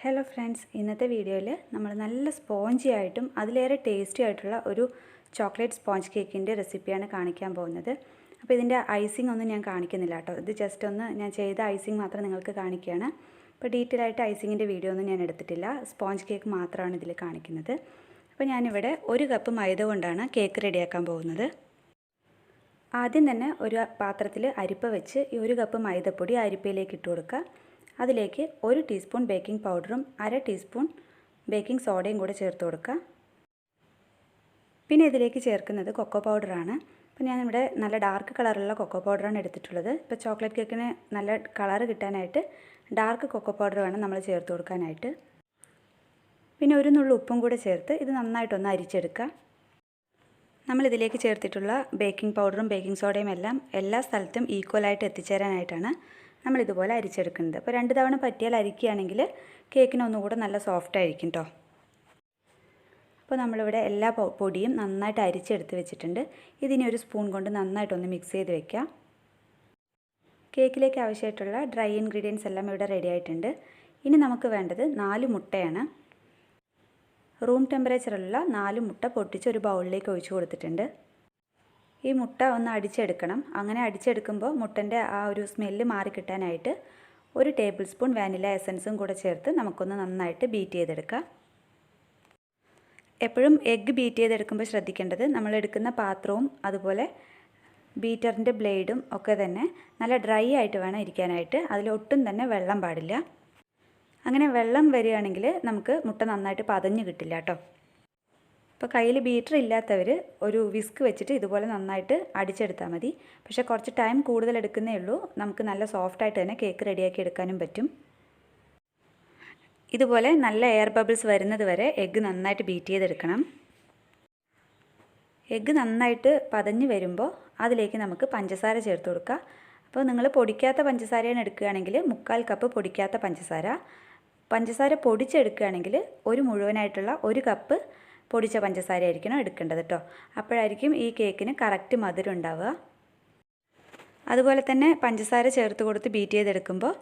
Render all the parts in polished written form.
Hello friends, ഇന്നത്തെ വീഡിയോയിൽ നമ്മൾ നല്ല സ്പോഞ്ചി ആയിട്ടും അതിലേറെ ടേസ്റ്റി ആയിട്ടുള്ള ഒരു ചോക്ലേറ്റ് സ്പോഞ്ച് കേക്കിൻ്റെ റെസിപ്പിയാണ് കാണിക്കാൻ പോകുന്നത്. അപ്പോൾ ഇതിൻ്റെ ഐസിംഗ് ഒന്നും ഞാൻ കാണിക്കുന്നില്ല കേട്ടോ. ഇത് ജസ്റ്റ് ഒന്ന് ഞാൻ ചെയ്ത ഐസിംഗ് മാത്രം നിങ്ങൾക്ക് കാണിക്കുകയാണ്. അപ്പോൾ ഡീറ്റെയിൽ ആയിട്ട് ഐസിങ്ങിൻ്റെ വീഡിയോ ഒന്നും ഞാൻ എടുത്തിട്ടില്ല. സ്പോഞ്ച് കേക്ക് മാത്രമാണ് ഇതിൽ കാണിക്കുന്നത്. അപ്പോൾ ഞാനിവിടെ 1 കപ്പ് മൈദ കൊണ്ടാണ് കേക്ക് റെഡിയാക്കാൻ പോകുന്നത്. ആദ്യം തന്നെ ഒരു പാത്രത്തിൽ അരിപ്പ വെച്ച് ഈ 1 കപ്പ് മൈദപ്പൊടി അരിപ്പയിലേക്ക് ഇട്ട് കൊടുക്കുക. അതിലേക്ക് 1 ടീസ്പൂൺ ബേക്കിംഗ് പൗഡറും 1/2 ടീസ്പൂൺ ബേക്കിംഗ് സോഡയും കൂടെ ചേർത്ത് കൊടുക്കുക. പിന്നെ ഇതിലേക്ക് ചേർക്കുന്നത് കൊക്കോ പൗഡറാണ്. അപ്പോൾ ഞാനിവിടെ നല്ല ഡാർക്ക് കളറുള്ള കൊക്കോ പൗഡറാണ് എടുത്തിട്ടുള്ളത്. ഇപ്പോൾ ചോക്ലേറ്റ് കേക്കിന് നല്ല കളറ് കിട്ടാനായിട്ട് ഡാർക്ക് കൊക്കോ പൗഡർ വേണം നമ്മൾ ചേർത്ത് കൊടുക്കാനായിട്ട്. പിന്നെ ഒരു നുള്ളു ഉപ്പും കൂടെ ചേർത്ത് ഇത് നന്നായിട്ടൊന്ന് അരിച്ചെടുക്കുക. നമ്മളിതിലേക്ക് ചേർത്തിട്ടുള്ള ബേക്കിംഗ് പൗഡറും ബേക്കിംഗ് സോഡയും എല്ലാം എല്ലാ സ്ഥലത്തും ഈക്വലായിട്ട് എത്തിച്ചേരാനായിട്ടാണ് നമ്മളിതുപോലെ അരിച്ചെടുക്കുന്നത്. അപ്പോൾ 2 തവണ പറ്റിയാൽ അരിക്കുകയാണെങ്കിൽ കേക്കിന് ഒന്നുകൂടെ നല്ല സോഫ്റ്റ് ആയിരിക്കും കേട്ടോ. അപ്പോൾ നമ്മളിവിടെ എല്ലാ പൊടിയും നന്നായിട്ട് അരിച്ചെടുത്ത് വെച്ചിട്ടുണ്ട്. ഇതിനെ ഒരു സ്പൂൺ കൊണ്ട് നന്നായിട്ടൊന്ന് മിക്സ് ചെയ്ത് വെക്കാം. കേക്കിലേക്ക് ആവശ്യമായിട്ടുള്ള ഡ്രൈ ഇൻഗ്രീഡിയൻസ് എല്ലാം ഇവിടെ റെഡി ആയിട്ടുണ്ട്. ഇനി നമുക്ക് വേണ്ടത് 4 മുട്ടയാണ്. റൂം ടെമ്പറേച്ചറിലുള്ള 4 മുട്ട പൊട്ടിച്ച് ഒരു ബൗളിലേക്ക് ഒഴിച്ചു കൊടുത്തിട്ടുണ്ട്. ഈ മുട്ട ഒന്ന് അടിച്ചെടുക്കണം. അങ്ങനെ അടിച്ചെടുക്കുമ്പോൾ മുട്ടൻ്റെ ആ ഒരു സ്മെല്ല് മാറിക്കിട്ടാനായിട്ട് 1 ടേബിൾ സ്പൂൺ വാനില എസൻസും കൂടെ ചേർത്ത് നമുക്കൊന്ന് നന്നായിട്ട് ബീറ്റ് ചെയ്തെടുക്കാം. എപ്പോഴും എഗ്ഗ് ബീറ്റ് ചെയ്തെടുക്കുമ്പോൾ ശ്രദ്ധിക്കേണ്ടത് നമ്മൾ എടുക്കുന്ന പാത്രവും അതുപോലെ ബീറ്ററിൻ്റെ ബ്ലേഡും ഒക്കെ തന്നെ നല്ല ഡ്രൈ ആയിട്ട് വേണം ഇരിക്കാനായിട്ട്. അതിലൊട്ടും തന്നെ വെള്ളം പാടില്ല. അങ്ങനെ വെള്ളം വരികയാണെങ്കിൽ നമുക്ക് മുട്ട നന്നായിട്ട് പതഞ്ഞ് കിട്ടില്ല കേട്ടോ. ഇപ്പോൾ കയ്യിൽ ബീറ്റർ ഇല്ലാത്തവർ ഒരു വിസ്ക് വെച്ചിട്ട് ഇതുപോലെ നന്നായിട്ട് അടിച്ചെടുത്താൽ മതി. പക്ഷേ കുറച്ച് ടൈം കൂടുതൽ എടുക്കുന്നേ ഉള്ളൂ. നമുക്ക് നല്ല സോഫ്റ്റായിട്ട് തന്നെ കേക്ക് റെഡിയാക്കി എടുക്കാനും പറ്റും. ഇതുപോലെ നല്ല എയർ ബബിൾസ് വരുന്നത് വരെ എഗ്ഗ് നന്നായിട്ട് ബീറ്റ് ചെയ്തെടുക്കണം. എഗ്ഗ് നന്നായിട്ട് പതഞ്ഞ് വരുമ്പോൾ അതിലേക്ക് നമുക്ക് പഞ്ചസാര ചേർത്ത് കൊടുക്കുക. അപ്പോൾ നിങ്ങൾ പൊടിക്കാത്ത പഞ്ചസാരയാണ് എടുക്കുകയാണെങ്കിൽ 1/4 കപ്പ് പൊടിക്കാത്ത പഞ്ചസാര പൊടിച്ചെടുക്കുകയാണെങ്കിൽ ഒരു മുഴുവനായിട്ടുള്ള 1 കപ്പ് പൊടിച്ച പഞ്ചസാര ആയിരിക്കണം എടുക്കേണ്ടത് കേട്ടോ. അപ്പോഴായിരിക്കും ഈ കേക്കിന് കറക്റ്റ് മധുരം ഉണ്ടാവുക. അതുപോലെ തന്നെ പഞ്ചസാര ചേർത്ത് കൊടുത്ത് ബീറ്റ് ചെയ്തെടുക്കുമ്പോൾ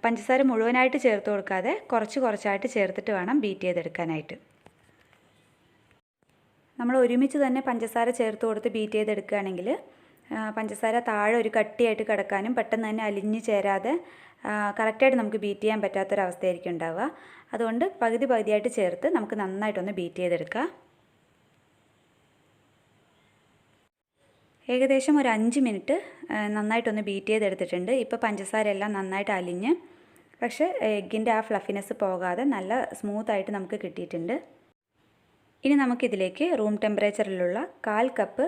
പഞ്ചസാര മുഴുവനായിട്ട് ചേർത്ത് കൊടുക്കാതെ കുറച്ചായിട്ട് ചേർത്തിട്ട് വേണം ബീറ്റ് ചെയ്തെടുക്കാനായിട്ട്. നമ്മൾ ഒരുമിച്ച് തന്നെ പഞ്ചസാര ചേർത്ത് കൊടുത്ത് ബീറ്റ് ചെയ്തെടുക്കുകയാണെങ്കിൽ പഞ്ചസാര താഴെ ഒരു കട്ടിയായിട്ട് കിടക്കാനും പെട്ടെന്ന് തന്നെ അലിഞ്ഞ് ചേരാതെ കറക്റ്റായിട്ട് നമുക്ക് ബീറ്റ് ചെയ്യാൻ പറ്റാത്തൊരവസ്ഥയായിരിക്കും ഉണ്ടാവുക. അതുകൊണ്ട് പകുതിയായിട്ട് ചേർത്ത് നമുക്ക് നന്നായിട്ടൊന്ന് ബീറ്റ് ചെയ്തെടുക്കാം. ഏകദേശം ഒരു 5 മിനിറ്റ് നന്നായിട്ടൊന്ന് ബീറ്റ് ചെയ്തെടുത്തിട്ടുണ്ട്. ഇപ്പോൾ പഞ്ചസാര എല്ലാം നന്നായിട്ട് അലിഞ്ഞ് പക്ഷേ എഗ്ഗിൻ്റെ ആ ഫ്ലഫിനെസ് പോകാതെ നല്ല സ്മൂത്തായിട്ട് നമുക്ക് കിട്ടിയിട്ടുണ്ട്. ഇനി നമുക്കിതിലേക്ക് റൂം ടെമ്പറേച്ചറിലുള്ള 1/4 കപ്പ്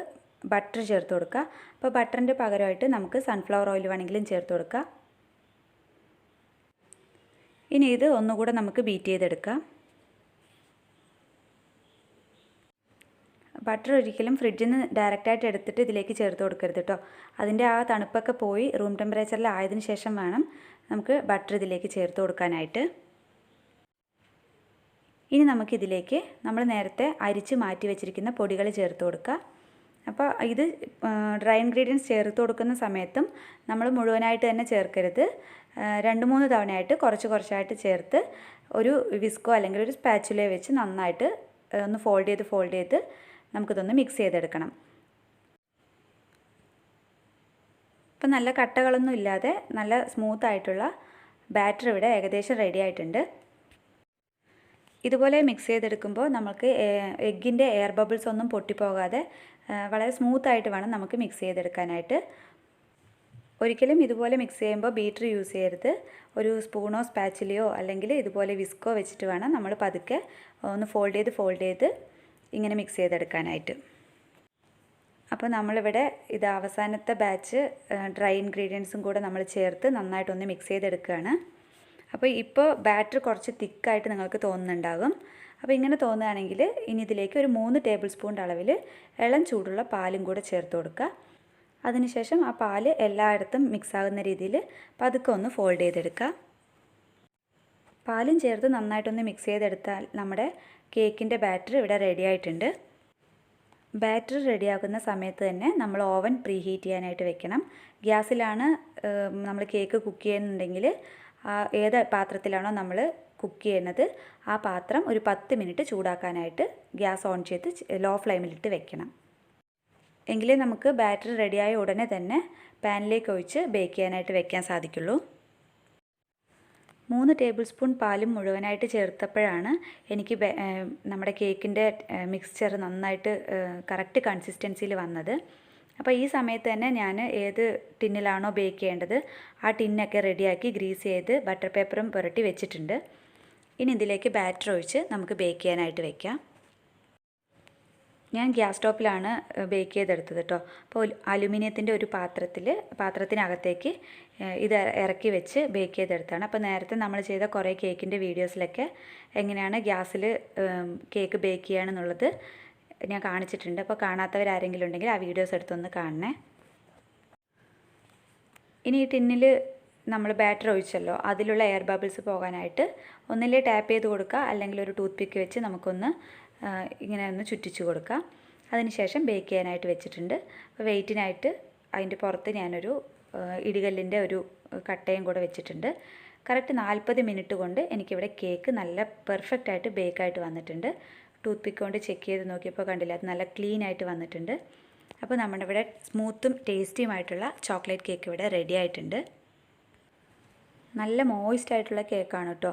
ബട്ടർ ചേർത്ത് കൊടുക്കുക. അപ്പോൾ ബട്ടറിൻ്റെ പകരമായിട്ട് നമുക്ക് സൺഫ്ലവർ ഓയിൽ വേണമെങ്കിലും ചേർത്ത് കൊടുക്കുക. ഇനി ഇത് ഒന്നുകൂടെ നമുക്ക് ബീറ്റ് ചെയ്തെടുക്കാം. ബട്ടർ ഒരിക്കലും ഫ്രിഡ്ജിൽ നിന്ന് ഡയറക്റ്റായിട്ട് എടുത്തിട്ട് ഇതിലേക്ക് ചേർത്ത് കൊടുക്കരുത് കേട്ടോ. അതിൻ്റെ ആ തണുപ്പൊക്കെ പോയി റൂം ടെമ്പറേച്ചറിൽ ആയതിനു ശേഷം വേണം നമുക്ക് ബട്ടർ ഇതിലേക്ക് ചേർത്ത് കൊടുക്കാനായിട്ട്. ഇനി നമുക്കിതിലേക്ക് നമ്മൾ നേരത്തെ അരിച്ച് മാറ്റി വെച്ചിരിക്കുന്ന പൊടികൾ ചേർത്ത് കൊടുക്കുക. അപ്പോൾ ഇത് ഡ്രൈ ഇൻഗ്രീഡിയൻസ് ചേർത്ത് കൊടുക്കുന്ന സമയത്തും നമ്മൾ മുഴുവനായിട്ട് തന്നെ ചേർക്കരുത്. 2-3 തവണയായിട്ട് കുറച്ചായിട്ട് ചേർത്ത് ഒരു വിസ്കോ അല്ലെങ്കിൽ ഒരു സ്പാച്ചുലയോ വെച്ച് നന്നായിട്ട് ഒന്ന് ഫോൾഡ് ചെയ്ത് നമുക്കിതൊന്ന് മിക്സ് ചെയ്തെടുക്കണം. ഇപ്പം നല്ല കട്ടകളൊന്നും ഇല്ലാതെ നല്ല സ്മൂത്തായിട്ടുള്ള ബാറ്റർ ഇവിടെ ഏകദേശം റെഡി ആയിട്ടുണ്ട്. ഇതുപോലെ മിക്സ് ചെയ്തെടുക്കുമ്പോൾ നമുക്ക് എഗ്ഗിൻ്റെ എയർ ബബിൾസ് ഒന്നും പൊട്ടിപ്പോകാതെ വളരെ സ്മൂത്തായിട്ട് വേണം നമുക്ക് മിക്സ് ചെയ്തെടുക്കാനായിട്ട്. ഒരിക്കലും ഇതുപോലെ മിക്സ് ചെയ്യുമ്പോൾ ബീറ്റർ യൂസ് ചെയ്യരുത്. ഒരു സ്പൂണോ സ്പാച്ചിലയോ അല്ലെങ്കിൽ ഇതുപോലെ വിസ്കോ വെച്ചിട്ട് വേണം നമ്മൾ പതുക്കെ ഒന്ന് ഫോൾഡ് ചെയ്ത് ഇങ്ങനെ മിക്സ് ചെയ്തെടുക്കാനായിട്ട്. അപ്പോൾ നമ്മളിവിടെ ഇത് അവസാനത്തെ ബാച്ച് ഡ്രൈ ഇൻഗ്രീഡിയൻസും കൂടെ നമ്മൾ ചേർത്ത് നന്നായിട്ടൊന്ന് മിക്സ് ചെയ്തെടുക്കുകയാണ്. അപ്പോൾ ഇപ്പോൾ ബാറ്റർ കുറച്ച് തിക്കായിട്ട് നിങ്ങൾക്ക് തോന്നുന്നുണ്ടാകും. അപ്പോൾ ഇങ്ങനെ തോന്നുകയാണെങ്കിൽ ഇനി ഇതിലേക്ക് ഒരു 3 ടേബിൾ സ്പൂൺ അളവിൽ ഇളം ചൂടുള്ള പാലും കൂടെ ചേർത്ത് കൊടുക്കുക. അതിനുശേഷം ആ പാല് എല്ലായിടത്തും മിക്സാകുന്ന രീതിയിൽ പതുക്കെ ഒന്ന് ഫോൾഡ് ചെയ്തെടുക്കുക. പാലും ചേർത്ത് നന്നായിട്ടൊന്ന് മിക്സ് ചെയ്തെടുത്താൽ നമ്മുടെ കേക്കിൻ്റെ ബാറ്റർ ഇവിടെ റെഡി ആയിട്ടുണ്ട്. ബാറ്റർ റെഡിയാക്കുന്ന സമയത്ത് തന്നെ നമ്മൾ ഓവൻ പ്രീ ഹീറ്റ് ചെയ്യാനായിട്ട് വെക്കണം. ഗ്യാസിലാണ് നമ്മൾ കേക്ക് കുക്ക് ചെയ്യുന്നുണ്ടെങ്കിൽ ഏത് പാത്രത്തിലാണോ നമ്മൾ കുക്ക് ചെയ്യുന്നത് ആ പാത്രം ഒരു 10 മിനിറ്റ് ചൂടാക്കാനായിട്ട് ഗ്യാസ് ഓൺ ചെയ്ത് ലോ ഫ്ലെയിമിലിട്ട് വെക്കണം. എങ്കിലേ നമുക്ക് ബാറ്റർ റെഡിയായ ഉടനെ തന്നെ പാനിലേക്ക് ഒഴിച്ച് ബേക്ക് ചെയ്യാനായിട്ട് വെക്കാൻ സാധിക്കുള്ളൂ. 3 ടേബിൾ സ്പൂൺ പാലും മുഴുവനായിട്ട് ചേർത്തപ്പോഴാണ് എനിക്ക് നമ്മുടെ കേക്കിൻ്റെ മിക്സ്ചർ നന്നായിട്ട് കറക്റ്റ് കൺസിസ്റ്റൻസിയിൽ വന്നത്. അപ്പോൾ ഈ സമയത്ത് തന്നെ ഞാൻ ഏത് ടിന്നിലാണോ ബേക്ക് ചെയ്യേണ്ടത് ആ ടിന്നൊക്കെ റെഡിയാക്കി ഗ്രീസ് ചെയ്ത് ബട്ടർ പേപ്പറും പുരട്ടി വെച്ചിട്ടുണ്ട്. ഇനി ഇതിലേക്ക് ബാറ്റർ ഒഴിച്ച് നമുക്ക് ബേക്ക് ചെയ്യാനായിട്ട് വെക്കാം. ഞാൻ ഗ്യാസ് സ്റ്റോപ്പിലാണ് ബേക്ക് ചെയ്തെടുത്തത് കേട്ടോ. അപ്പോൾ അലുമിനിയത്തിൻ്റെ ഒരു പാത്രത്തിനകത്തേക്ക് ഇത് ഇറക്കി വെച്ച് ബേക്ക് ചെയ്തെടുത്താണ്. അപ്പോൾ നേരത്തെ നമ്മൾ ചെയ്ത കുറേ കേക്കിൻ്റെ വീഡിയോസിലൊക്കെ എങ്ങനെയാണ് ഗ്യാസിൽ കേക്ക് ബേക്ക് ചെയ്യുകയാണെന്നുള്ളത് ഞാൻ കാണിച്ചിട്ടുണ്ട്. അപ്പോൾ കാണാത്തവരാരെങ്കിലും ഉണ്ടെങ്കിൽ ആ വീഡിയോസ് എടുത്തൊന്ന് കാണണേ. ഇനി ഈ ടിന്നിൽ നമ്മൾ ബാറ്റർ ഒഴിച്ചല്ലോ, അതിലുള്ള എയർ ബബിൾസ് പോകാനായിട്ട് ഒന്നില്ലേ ടാപ്പ് ചെയ്ത് കൊടുക്കുക, അല്ലെങ്കിൽ ഒരു ടൂത്ത് പിക്ക് വെച്ച് നമുക്കൊന്ന് ഇങ്ങനെ ഒന്ന് ചുറ്റിച്ച് കൊടുക്കാം. അതിനുശേഷം ബേക്ക് ചെയ്യാനായിട്ട് വെച്ചിട്ടുണ്ട്. അപ്പോൾ വെയിറ്റിനായിട്ട് അതിൻ്റെ പുറത്ത് ഞാനൊരു ഇടികല്ലിൻ്റെ ഒരു കട്ടയും കൂടെ വെച്ചിട്ടുണ്ട്. കറക്റ്റ് 40 മിനിറ്റ് കൊണ്ട് എനിക്കിവിടെ കേക്ക് നല്ല പെർഫെക്റ്റായിട്ട് ബേക്കായിട്ട് വന്നിട്ടുണ്ട്. ടൂത്ത് പിക്ക് കൊണ്ട് ചെക്ക് ചെയ്ത് നോക്കിയപ്പോൾ കണ്ടില്ല, അത് നല്ല ക്ലീൻ ആയിട്ട് വന്നിട്ടുണ്ട്. അപ്പോൾ നമ്മുടെ ഇവിടെ സ്മൂത്തും ടേസ്റ്റിയുമായിട്ടുള്ള ചോക്ലേറ്റ് കേക്ക് ഇവിടെ റെഡി ആയിട്ടുണ്ട്. നല്ല മോയിസ്റ്റ് ആയിട്ടുള്ള കേക്കാണ് കേട്ടോ.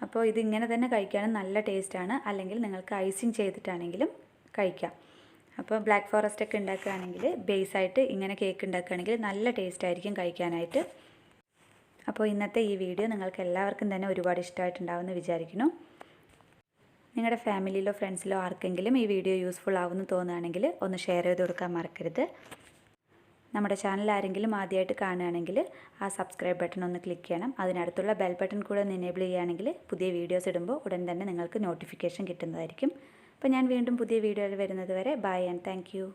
അപ്പോൾ ഇതിങ്ങനെ തന്നെ കഴിക്കാനും നല്ല ടേസ്റ്റാണ്. അല്ലെങ്കിൽ നിങ്ങൾക്ക് ഐസിങ് ചെയ്തിട്ടാണെങ്കിലും കഴിക്കാം. അപ്പോൾ ബ്ലാക്ക് ഫോറസ്റ്റ് ഒക്കെ ഉണ്ടാക്കുകയാണെങ്കിൽ ബേസായിട്ട് ഇങ്ങനെ കേക്ക് ഉണ്ടാക്കുകയാണെങ്കിൽ നല്ല ടേസ്റ്റ് ആയിരിക്കും കഴിക്കാനായിട്ട്. അപ്പോൾ ഇന്നത്തെ ഈ വീഡിയോ നിങ്ങൾക്ക് എല്ലാവർക്കും തന്നെ ഒരുപാട് ഇഷ്ടമായിട്ടുണ്ടാവുമെന്ന് വിചാരിക്കുന്നു. നിങ്ങളുടെ ഫാമിലിയിലോ ഫ്രണ്ട്സിലോ ആർക്കെങ്കിലും ഈ വീഡിയോ യൂസ്ഫുൾ ആവുമെന്ന് തോന്നുകയാണെങ്കിൽ ഒന്ന് ഷെയർ ചെയ്ത് കൊടുക്കാൻ മറക്കരുത്. നമ്മുടെ ചാനൽ ആരെങ്കിലും ആദ്യമായിട്ട് കാണുകയാണെങ്കിൽ ആ സബ്സ്ക്രൈബ് ബട്ടൺ ഒന്ന് ക്ലിക്ക് ചെയ്യണം. അതിനടുത്തുള്ള ബെൽ ബട്ടൺ കൂടെ ഒന്ന് എനേബിൾ ചെയ്യുകയാണെങ്കിൽ പുതിയ വീഡിയോസ് ഇടുമ്പോൾ ഉടൻ തന്നെ നിങ്ങൾക്ക് നോട്ടിഫിക്കേഷൻ കിട്ടുന്നതായിരിക്കും. അപ്പോൾ ഞാൻ വീണ്ടും പുതിയ വീഡിയോയിൽ വരുന്നത് വരെ ബൈ ആൻഡ് താങ്ക് യു.